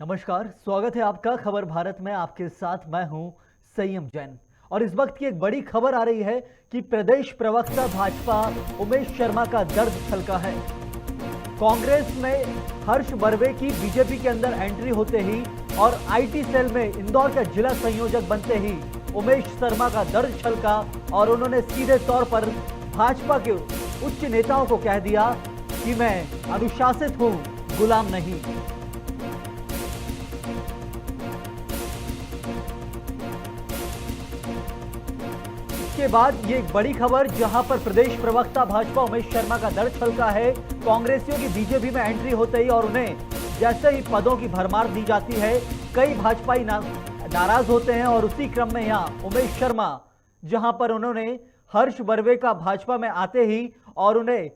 नमस्कार, स्वागत है आपका खबर भारत में। आपके साथ मैं हूं संयम जैन और इस वक्त की एक बड़ी खबर आ रही है कि प्रदेश प्रवक्ता भाजपा उमेश शर्मा का दर्द छलका है। कांग्रेस में हर्ष बर्वे की बीजेपी के अंदर एंट्री होते ही और आईटी सेल में इंदौर का जिला संयोजक बनते ही उमेश शर्मा का दर्द छलका और उन्होंने सीधे तौर पर भाजपा के उच्च नेताओं को कह दिया कि मैं अनुशासित हूं, गुलाम नहीं। के बाद ये एक बड़ी खबर जहां पर प्रदेश प्रवक्ता भाजपा उमेश शर्मा का दर्द छलका है। कांग्रेसियों की बीजेपी में एंट्री होते ही और उन्हें जैसे ही पदों की भरमार दी जाती है, कई भाजपाई नाराज होते हैं और उसी क्रम में यहां उमेश शर्मा जहां पर उन्होंने हर्ष बर्वे का भाजपा में आते ही और उन्हें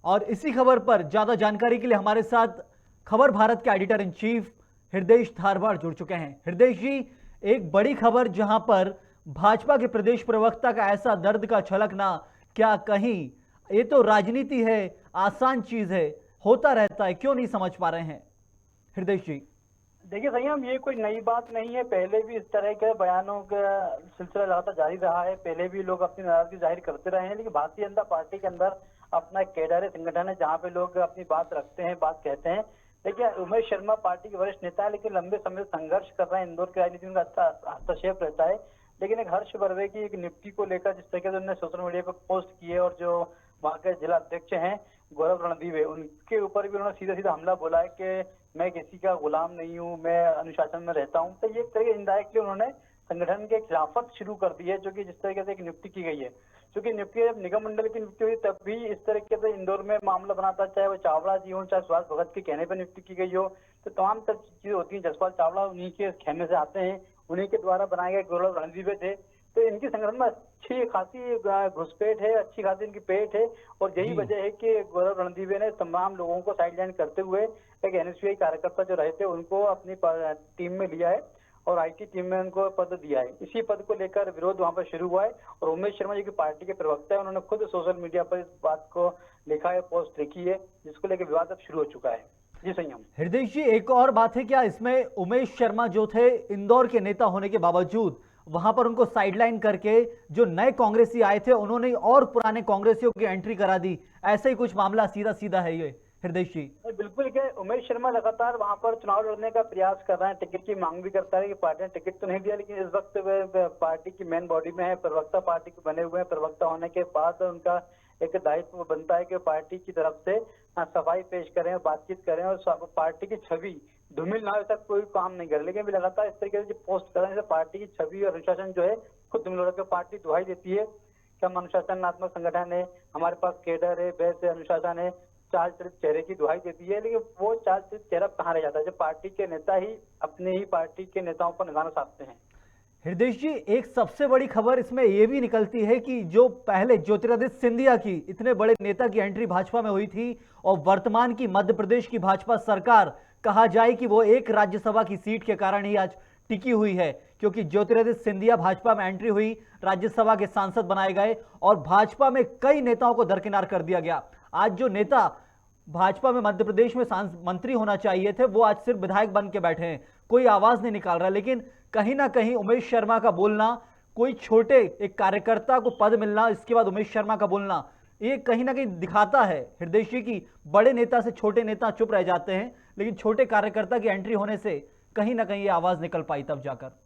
और इसी खबर पर ज्यादा जानकारी के लिए हमारे साथ खबर भारत के एडिटर इन चीफ हृदय धारवाड़ जुड़ चुके हैं। हृदय जी, एक बड़ी खबर जहां पर भाजपा के प्रदेश प्रवक्ता का ऐसा दर्द का छलकना, क्या कहीं ये तो राजनीति है, आसान चीज है, होता रहता है, क्यों नहीं समझ पा रहे हैं हृदय जी? देखिए संयम, ये कोई नई बात नहीं है। पहले भी इस तरह के बयानों का सिलसिला लगातार जारी रहा है। पहले भी लोग अपनी नाराजगी जाहिर करते रहे हैं, लेकिन भारतीय जनता पार्टी के अंदर अपना एक कैडर संगठन है जहाँ पे लोग अपनी बात रखते हैं, बात कहते हैं। देखिए, उमेश शर्मा पार्टी के वरिष्ठ नेता है, लेकिन लंबे समय से संघर्ष कर रहे हैं। इंदौर की राजनीति में अच्छा हस्तक्षेप रहता है, लेकिन एक हर्ष बर्वे की एक नियुक्ति को लेकर जिस तरीके से उन्होंने सोशल मीडिया पर पोस्ट किए और जो वहाँ के जिला अध्यक्ष हैं गौरव रणदीवे, उनके ऊपर भी उन्होंने सीधा सीधा हमला बोला है कि मैं किसी का गुलाम नहीं हूँ, मैं अनुशासन में रहता हूँ। तो ये एक तरह इनडायरेक्टली उन्होंने संगठन के खिलाफत शुरू कर दी है, जो कि जिस तरीके से एक नियुक्ति की गई है। क्योंकि नियुक्ति जब निगम मंडल की नियुक्ति हुई तब भी इस तरीके से इंदौर में मामला बना था, चाहे वो चावड़ा जी हो, चाहे सुभाष भगत के कहने पर नियुक्ति की गई हो। तो तमाम सब चीजें होती हैं। जसपाल चावड़ा उन्हीं के खेमे से आते हैं, उन्हीं के द्वारा बनाए गए गौरव रणदीवे थे। तो इनकी संगठन में अच्छी खासी घुसपैठ है, अच्छी खासी इनकी पेट है, और यही वजह है कि गौरव रणदीवे ने तमाम लोगों को साइडलाइन करते हुए एक एनएसयूआई कार्यकर्ता जो रहे थे उनको अपनी टीम में लिया है और आईटी टीम में उनको पद दिया है। इसी पद को लेकर विरोध वहां पर शुरू हुआ है और उमेश शर्मा जी की पार्टी के प्रवक्ता है, उन्होंने खुद सोशल मीडिया पर इस बात को लिखा है, पोस्ट लिखी है, जिसको लेकर विवाद अब शुरू हो चुका है। जी संयम। हृदय जी, एक और बात है, क्या इसमें उमेश शर्मा जो थे इंदौर के नेता होने के बावजूद वहां पर उनको साइडलाइन करके जो नए कांग्रेसी आए थे उन्होंने और पुराने कांग्रेसियों की एंट्री करा दी, ऐसा ही कुछ मामला सीधा सीधा है ये हृदय जी? बिल्कुल क्या, उमेश शर्मा लगातार वहां पर चुनाव लड़ने का प्रयास कर रहे हैं, टिकट की मांग भी करता है कि पार्टी ने टिकट तो नहीं दिया, लेकिन इस वक्त वे पार्टी की मेन बॉडी में है, प्रवक्ता पार्टी के बने हुए हैं। प्रवक्ता होने के बाद उनका एक दायित्व बनता है कि पार्टी की तरफ से सफाई पेश करें, बातचीत करें और पार्टी की छवि धूमिल ना हो, ऐसा कोई काम नहीं करे। लेकिन लगातार इस तरीके से पोस्ट कर रहे हैं, पार्टी की छवि और अनुशासन जो है खुद धूमिल हो रहा है। पार्टी दुहाई देती है कि हम अनुशासनात्मक संगठन है, हमारे पास केडर है, वैसे अनुशासन है, चाल चरित चेहरे की दुहाई देती है, लेकिन वो चाल चरित चेहरा कहाँ रह जाता है जब पार्टी के नेता ही अपने ही पार्टी के नेताओं पर निशाना साधते हैं। हृदय जी, एक सबसे बड़ी खबर इसमें यह भी निकलती है कि जो पहले ज्योतिरादित्य सिंधिया की, इतने बड़े नेता की एंट्री भाजपा में हुई थी और वर्तमान की मध्य प्रदेश की भाजपा सरकार, कहा जाए कि वो एक राज्यसभा की सीट के कारण ही आज टिकी हुई है, क्योंकि ज्योतिरादित्य सिंधिया भाजपा में एंट्री हुई, राज्यसभा के सांसद बनाए गए और भाजपा में कई नेताओं को दरकिनार कर दिया गया। आज जो नेता भाजपा में मध्य प्रदेश में मंत्री होना चाहिए थे, वो आज सिर्फ विधायक बन के बैठे हैं, कोई आवाज नहीं निकाल रहा। लेकिन कहीं ना कहीं उमेश शर्मा का बोलना, कोई छोटे एक कार्यकर्ता को पद मिलना, इसके बाद उमेश शर्मा का बोलना, ये कहीं ना कहीं दिखाता है हृदय जी की बड़े नेता से छोटे नेता चुप रह जाते हैं, लेकिन छोटे कार्यकर्ता की एंट्री होने से कहीं ना कहीं ये आवाज निकल पाई तब जाकर।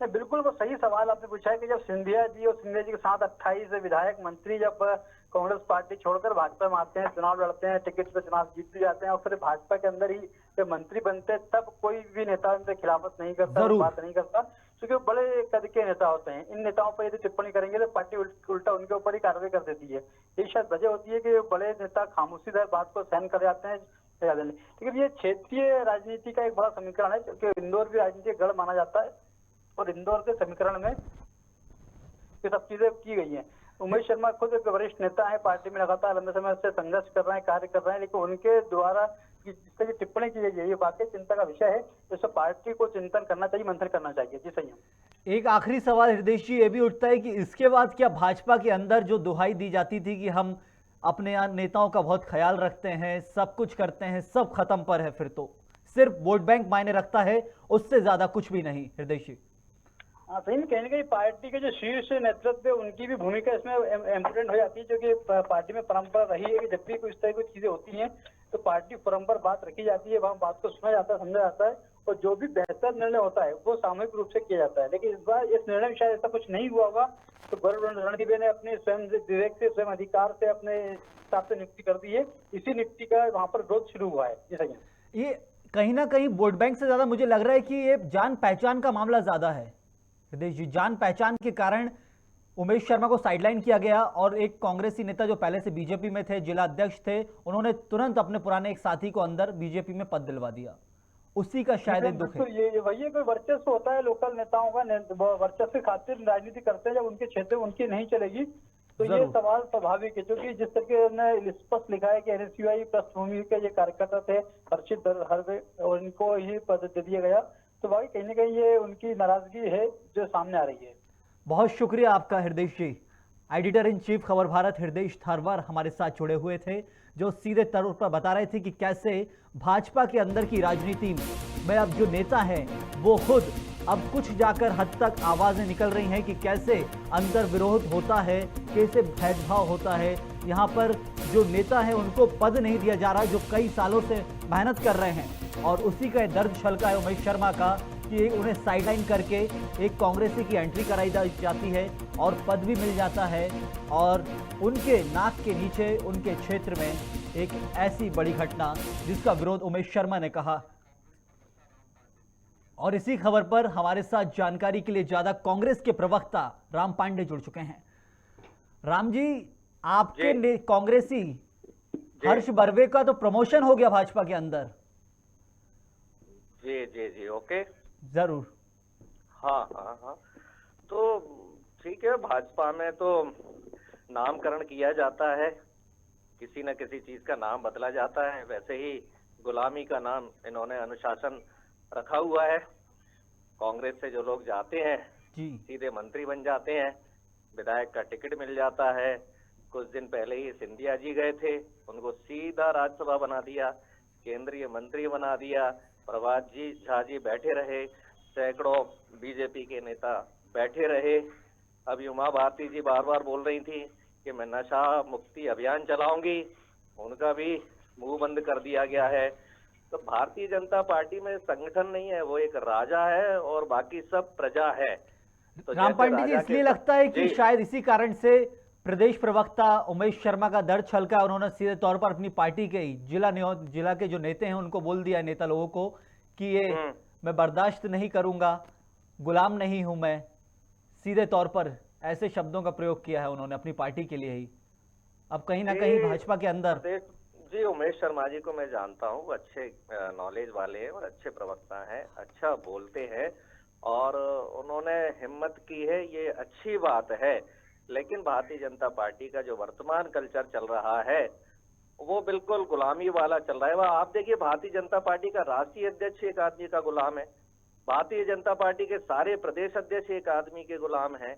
बिल्कुल, वो सही सवाल आपने पूछा है कि जब सिंधिया जी और सिंधिया जी के साथ 28 विधायक मंत्री जब कांग्रेस पार्टी छोड़कर भाजपा में आते हैं, चुनाव लड़ते हैं, टिकट पे चुनाव जीत भी जाते हैं और फिर भाजपा के अंदर ही जब मंत्री बनते हैं, तब कोई भी नेता उनसे खिलाफत नहीं करता, बात नहीं करता, क्योंकि बड़े कद के नेता होते हैं। इन नेताओं पर यदि टिप्पणी करेंगे तो पार्टी उल्टा उनके ऊपर ही कार्रवाई कर देती है। ये शायद वजह होती है कि बड़े नेता खामोशी से बात को सहन कर जाते हैं। लेकिन ये क्षेत्रीय राजनीति का एक बड़ा समीकरण है, क्योंकि इंदौर भी राजनीति गढ़ माना जाता है और इंदौर के समीकरण में ये सब चीजें की गई हैं। उमेश शर्मा खुद एक वरिष्ठ नेता है, पार्टी में लगातार लंबे समय से संघर्ष कर रहे हैं, कार्य कर रहे हैं, लेकिन उनके द्वारा जिस तरह की टिप्पणी की गई है ये वाकई चिंता का विषय है, जिससे पार्टी को चिंतन करना चाहिए, मंथन करना चाहिए। जी सही है। एक आखिरी सवाल हृदय जी ये भी उठता है कि इसके बाद क्या भाजपा के अंदर जो दुहाई दी जाती थी कि हम अपने यहाँ नेताओं का बहुत ख्याल रखते हैं, सब कुछ करते हैं, सब खत्म पर है, फिर तो सिर्फ वोट बैंक मायने रखता है, उससे ज्यादा कुछ भी नहीं। हृदय जी, हाँ, सही में कहीं ना कहीं पार्टी के जो शीर्ष नेतृत्व है उनकी भी भूमिका इसमें इम्पोर्टेंट हो जाती है, जो कि पार्टी में परंपरा रही है कि जब भी कुछ तरह की चीजें होती हैं तो पार्टी फोरम पर बात रखी जाती है, वहाँ बात को सुना जाता है, समझा जाता है, और जो भी बेहतर निर्णय होता है वो सामूहिक रूप से किया जाता है। लेकिन इस बार इस निर्णय में शायद ऐसा कुछ नहीं हुआ होगा, तो गौरव रणदीप ने अपने स्वयं विवेक से, स्वयं अधिकार से अपने हिसाब से नियुक्ति कर दी है। इसी नियुक्ति का वहाँ पर विरोध शुरू हुआ है। ये कहीं ना कहीं वोट बैंक से ज्यादा मुझे लग रहा है कि ये जान पहचान का मामला ज्यादा है। हृदय जी, जान पहचान के कारण उमेश शर्मा को साइडलाइन किया गया और एक कांग्रेसी नेता जो पहले से बीजेपी में थे, जिला अध्यक्ष थे, उन्होंने तुरंत अपने पुराने एक साथी को अंदर बीजेपी में पद दिलवा दिया। उसी का शायद एक दुख है। ये वही कोई वर्चस्व होता है लोकल नेताओं का, वर्चस्व के खातिर राजनीति करते हैं, जब उनके क्षेत्र में उनकी नहीं चलेगी तो ये सवाल स्वाभाविक है। क्योंकि जिस तरीके ने स्पष्ट लिखा है कि एनएसयूआई पृष्ठभूमि के ये कार्यकर्ता थे हर्षित हरवे, और इनको ही पद दे दिया गया, तो भाई कहीं ना कहीं ये उनकी नाराजगी है जो सामने आ रही है। बहुत शुक्रिया आपका हृदय जी। एडिटर इन चीफ खबर भारत हृदय थारवार हमारे साथ जुड़े हुए थे, जो सीधे तौर पर बता रहे थे कि कैसे भाजपा के अंदर की राजनीति में अब जो नेता हैं वो खुद अब कुछ जाकर हद तक आवाजें निकल रही हैं कि कैसे अंदर विरोध होता है, कैसे भेदभाव होता है। यहाँ पर जो नेता है उनको पद नहीं दिया जा रहा, जो कई सालों से मेहनत कर रहे हैं, और उसी का दर्द छलका है उमेश शर्मा का कि उन्हें साइडलाइन करके एक कांग्रेसी की एंट्री कराई जाती है और पद भी मिल जाता है, और उनके नाक के नीचे उनके क्षेत्र में एक ऐसी बड़ी घटना जिसका विरोध उमेश शर्मा ने कहा। और इसी खबर पर हमारे साथ जानकारी के लिए ज्यादा कांग्रेस के प्रवक्ता राम पांडे जुड़ चुके हैं। राम जी, आपके कांग्रेसी हर्ष बर्वे का तो प्रमोशन हो गया भाजपा के अंदर। जी जी जी, ओके, जरूर। हाँ हाँ हाँ, तो ठीक है, भाजपा में तो नामकरण किया जाता है, किसी न किसी चीज का नाम बदला जाता है। वैसे ही गुलामी का नाम इन्होंने अनुशासन रखा हुआ है। कांग्रेस से जो लोग जाते हैं जी, सीधे मंत्री बन जाते हैं, विधायक का टिकट मिल जाता है। कुछ दिन पहले ही सिंधिया जी गए थे, उनको सीधा राज्यसभा बना दिया, केंद्रीय मंत्री बना दिया। प्रभात जी झा जी बैठे रहे, सैकड़ों बीजेपी के नेता बैठे रहे। अभी उमा भारती जी बार बार बोल रही थी कि मैं नशा मुक्ति अभियान चलाऊंगी, उनका भी मुंह बंद कर दिया गया है। तो भारतीय जनता पार्टी में संगठन नहीं है, वो एक राजा है और बाकी सब प्रजा है। तो राम पांडे जी, इसलिए लगता है कि शायद इसी कारण से प्रदेश प्रवक्ता उमेश शर्मा का दर्द छलका, उन्होंने सीधे तौर पर अपनी पार्टी के जिला के जो नेता हैं उनको बोल दिया, नेता लोगों को, कि ये मैं बर्दाश्त नहीं करूंगा, गुलाम नहीं हूं मैं। सीधे तौर पर ऐसे शब्दों का प्रयोग किया है उन्होंने अपनी पार्टी के लिए ही। अब कहीं ना कहीं भाजपा के अंदर जी, उमेश शर्मा जी को मैं जानता हूँ, वो अच्छे नॉलेज वाले हैं और अच्छे प्रवक्ता हैं, अच्छा बोलते हैं और उन्होंने हिम्मत की है, ये अच्छी बात है। लेकिन भारतीय जनता पार्टी का जो वर्तमान कल्चर चल रहा है वो बिल्कुल गुलामी वाला चल रहा है। वह आप देखिए, भारतीय जनता पार्टी का राष्ट्रीय अध्यक्ष एक आदमी का गुलाम है, भारतीय जनता पार्टी के सारे प्रदेश अध्यक्ष एक आदमी के गुलाम हैं।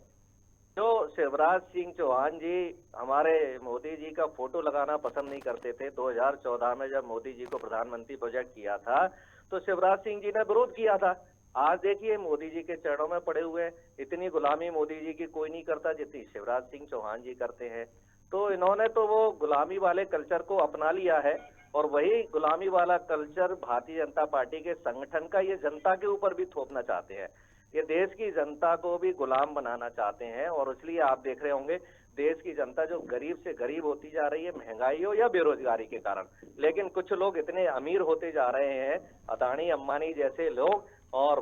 जो शिवराज सिंह चौहान जी हमारे मोदी जी का फोटो लगाना पसंद नहीं करते थे, 2014 में जब मोदी जी को प्रधानमंत्री प्रोजेक्ट किया था तो शिवराज सिंह जी ने विरोध किया था। आज देखिए मोदी जी के चरणों में पड़े हुए, इतनी गुलामी मोदी जी की कोई नहीं करता जितनी शिवराज सिंह चौहान जी करते हैं। तो इन्होंने तो वो गुलामी वाले कल्चर को अपना लिया है और वही गुलामी वाला कल्चर भारतीय जनता पार्टी के संगठन का ये जनता के ऊपर भी थोपना चाहते हैं। ये देश की जनता को भी गुलाम बनाना चाहते हैं और इसलिए आप देख रहे होंगे देश की जनता जो गरीब से गरीब होती जा रही है, महंगाई हो या बेरोजगारी के कारण। लेकिन कुछ लोग इतने अमीर होते जा रहे हैं, अदानी अंबानी जैसे लोग, और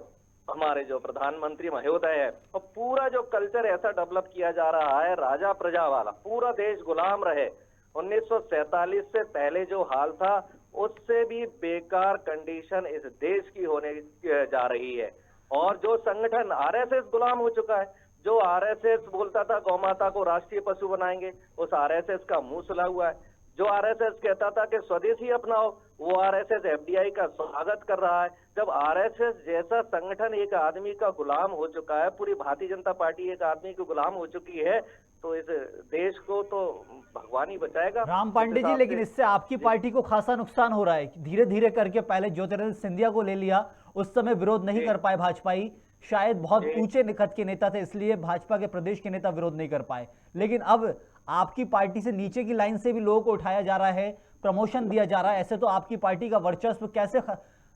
हमारे जो प्रधानमंत्री महोदय है, और पूरा जो कल्चर ऐसा डेवलप किया जा रहा है राजा प्रजा वाला, पूरा देश गुलाम रहे। 1947 से पहले जो हाल था उससे भी बेकार कंडीशन इस देश की होने जा रही है। और जो संगठन आरएसएस गुलाम हो चुका है, जो आरएसएस बोलता था गौ माता को राष्ट्रीय पशु बनाएंगे, उस आरएसएस का मुंह सुला हुआ है। जो आरएसएस कहता था कि स्वदेशी अपनाओ, वो आरएसएस एफडीआई का स्वागत कर रहा है। जब आरएसएस जैसा संगठन एक आदमी का गुलाम हो चुका है, पूरी भारतीय जनता पार्टी एक आदमी की गुलाम हो चुकी है, तो इस देश को तो भगवान ही बचाएगा। राम पांडे जी, लेकिन इससे आपकी पार्टी को खासा नुकसान हो रहा है। धीरे धीरे करके पहले ज्योतिरादित्य सिंधिया को ले लिया, उस समय विरोध नहीं कर पाए भाजपाई, शायद बहुत ऊंचे कद के नेता थे इसलिए भाजपा के प्रदेश के नेता विरोध नहीं कर पाए। लेकिन अब आपकी पार्टी से नीचे की लाइन से भी लोगों को उठाया जा रहा है, प्रमोशन दिया जा रहा है, ऐसे तो आपकी पार्टी का वर्चस्व कैसे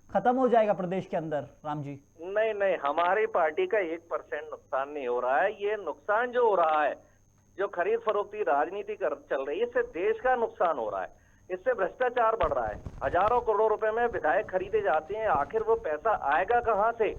खत्म हो जाएगा प्रदेश के अंदर? राम जी, नहीं नहीं, हमारी पार्टी का 1% नुकसान नहीं हो रहा है। ये नुकसान जो हो रहा है, जो खरीद फरोख्ती राजनीति चल रही है, इससे देश का नुकसान हो रहा है, इससे भ्रष्टाचार बढ़ रहा है। हजारों करोड़ रुपए में विधायक खरीदे जाते हैं, आखिर वो पैसा आएगा कहां से?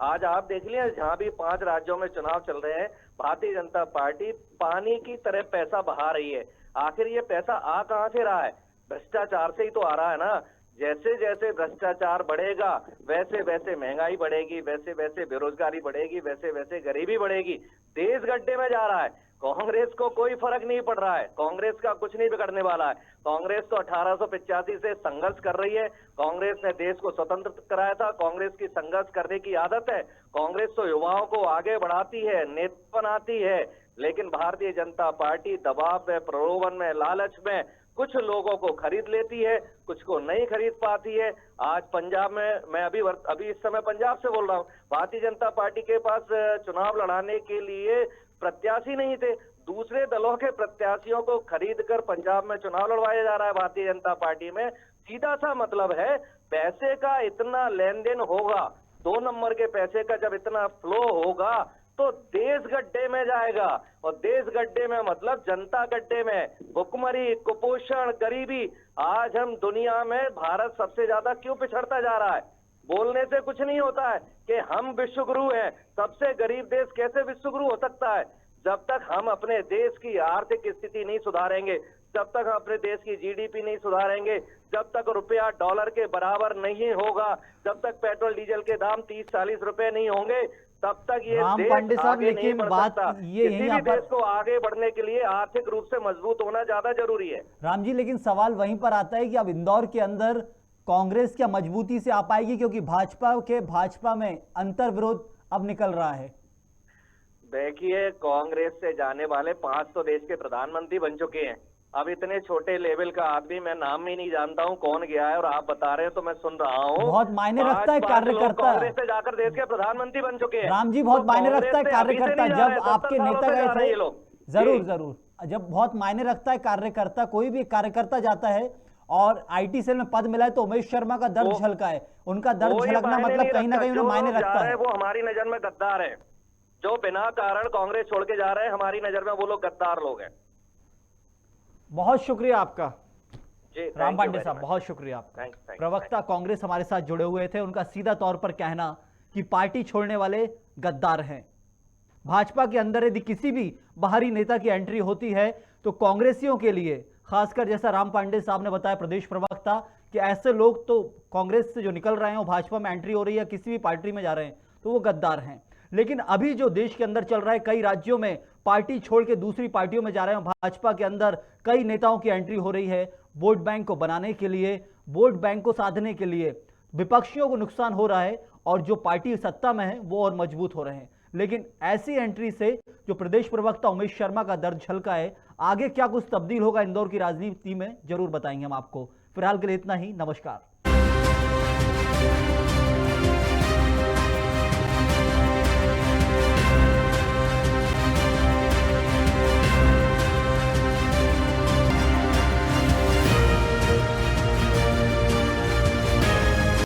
आज आप देख लिया, जहां भी 5 राज्यों में चुनाव चल रहे हैं, भारतीय जनता पार्टी पानी की तरह पैसा बहा रही है। आखिर ये पैसा आ कहां से रहा है? भ्रष्टाचार से ही तो आ रहा है ना। जैसे जैसे भ्रष्टाचार बढ़ेगा वैसे वैसे महंगाई बढ़ेगी, वैसे वैसे बेरोजगारी बढ़ेगी, वैसे वैसे गरीबी बढ़ेगी। देश गड्ढे में जा रहा है। कांग्रेस को कोई फर्क नहीं पड़ रहा है, कांग्रेस का कुछ नहीं बिगड़ने वाला है। कांग्रेस तो 1885 से संघर्ष कर रही है। कांग्रेस ने देश को स्वतंत्र कराया था। कांग्रेस की संघर्ष करने की आदत है। कांग्रेस तो युवाओं को आगे बढ़ाती है, नेता बनाती है। लेकिन भारतीय जनता पार्टी दबाव में, प्रलोभन में, लालच में कुछ लोगों को खरीद लेती है, कुछ को नहीं खरीद पाती है। आज पंजाब में, मैं अभी इस समय पंजाब से बोल रहा हूँ, भारतीय जनता पार्टी के पास चुनाव लड़ाने के लिए प्रत्याशी नहीं थे। दूसरे दलों के प्रत्याशियों को खरीदकर पंजाब में चुनाव लड़वाया जा रहा है भारतीय जनता पार्टी में। सीधा सा मतलब है, पैसे का इतना लेन देन होगा, 2 नंबर के पैसे का जब इतना फ्लो होगा तो देश गड्ढे में जाएगा। और देश गड्ढे में मतलब जनता गड्ढे में। भुखमरी, कुपोषण, गरीबी। आज हम दुनिया में, भारत सबसे ज्यादा क्यों पिछड़ता जा रहा है? बोलने से कुछ नहीं होता है कि हम विश्व गुरु हैं। सबसे गरीब देश कैसे विश्व गुरु हो सकता है? जब तक हम अपने देश की आर्थिक स्थिति नहीं सुधारेंगे, जब तक हम अपने देश की जीडीपी नहीं सुधारेंगे, जब तक रुपया डॉलर के बराबर नहीं होगा, जब तक पेट्रोल डीजल के दाम 30-40 रुपए नहीं होंगे, तब तक ये राम देश पांडे साहब, आगे नहीं लेकिन बढ़ बात सकता। ये किसी यहीं भी देश को आगे बढ़ने के लिए आर्थिक रूप से मजबूत होना ज्यादा जरूरी है। राम जी, लेकिन सवाल वहीं पर आता है कि अब इंदौर के अंदर कांग्रेस क्या मजबूती से आ पाएगी, क्योंकि भाजपा में अंतर विरोध अब निकल रहा है। देखिए, कांग्रेस से जाने वाले 5 तो देश के प्रधानमंत्री बन चुके हैं। अब इतने छोटे लेवल का आदमी, मैं नाम ही नहीं जानता हूँ कौन गया है, और आप बता रहे हैं तो मैं सुन रहा हूँ। बहुत मायने रखता है कार्यकर्ता। कांग्रेस से जाकर देश के प्रधानमंत्री बन चुके हैं। राम जी, बहुत मायने रखता है कार्यकर्ता। जब आपके नेता गए थे, जरूर जरूर, जब बहुत मायने रखता है कार्यकर्ता, कोई भी कार्यकर्ता जाता है और आईटी सेल में पद मिला है तो उमेश शर्मा का दर्द झलका है। उनका दर्द झलकना मतलब कहीं ना कहीं उन्हें मायने रखता है। वो हमारी नजर में गद्दार है। जो बिना कारण कांग्रेस छोड़ के जा रहे हैं, हमारी नजर में वो लोग गद्दार लोग हैं। बहुत शुक्रिया आपका जी, राम पांडे साहब, बहुत शुक्रिया आपका। प्रवक्ता कांग्रेस हमारे साथ जुड़े हुए थे। उनका सीधा तौर पर कहना कि पार्टी छोड़ने वाले गद्दार हैं। भाजपा के अंदर यदि किसी भी बाहरी नेता की एंट्री होती है तो कांग्रेसियों के लिए, खासकर जैसा राम पांडे साहब ने बताया, प्रदेश प्रवक्ता, कि ऐसे लोग तो कांग्रेस से जो निकल रहे हैं और भाजपा में एंट्री हो रही है, किसी भी पार्टी में जा रहे हैं, तो वो गद्दार हैं। लेकिन अभी जो देश के अंदर चल रहा है, कई राज्यों में पार्टी छोड़ के दूसरी पार्टियों में जा रहे हैं। भाजपा के अंदर कई नेताओं की एंट्री हो रही है वोट बैंक को बनाने के लिए, वोट बैंक को साधने के लिए। विपक्षियों को नुकसान हो रहा है और जो पार्टी सत्ता में है वो और मजबूत हो रहे हैं। लेकिन ऐसी एंट्री से जो प्रदेश प्रवक्ता उमेश शर्मा का दर्द झलका है, आगे क्या कुछ तब्दील होगा इंदौर की राजनीति में, जरूर बताएंगे हम आपको। फिलहाल के लिए इतना ही। नमस्कार।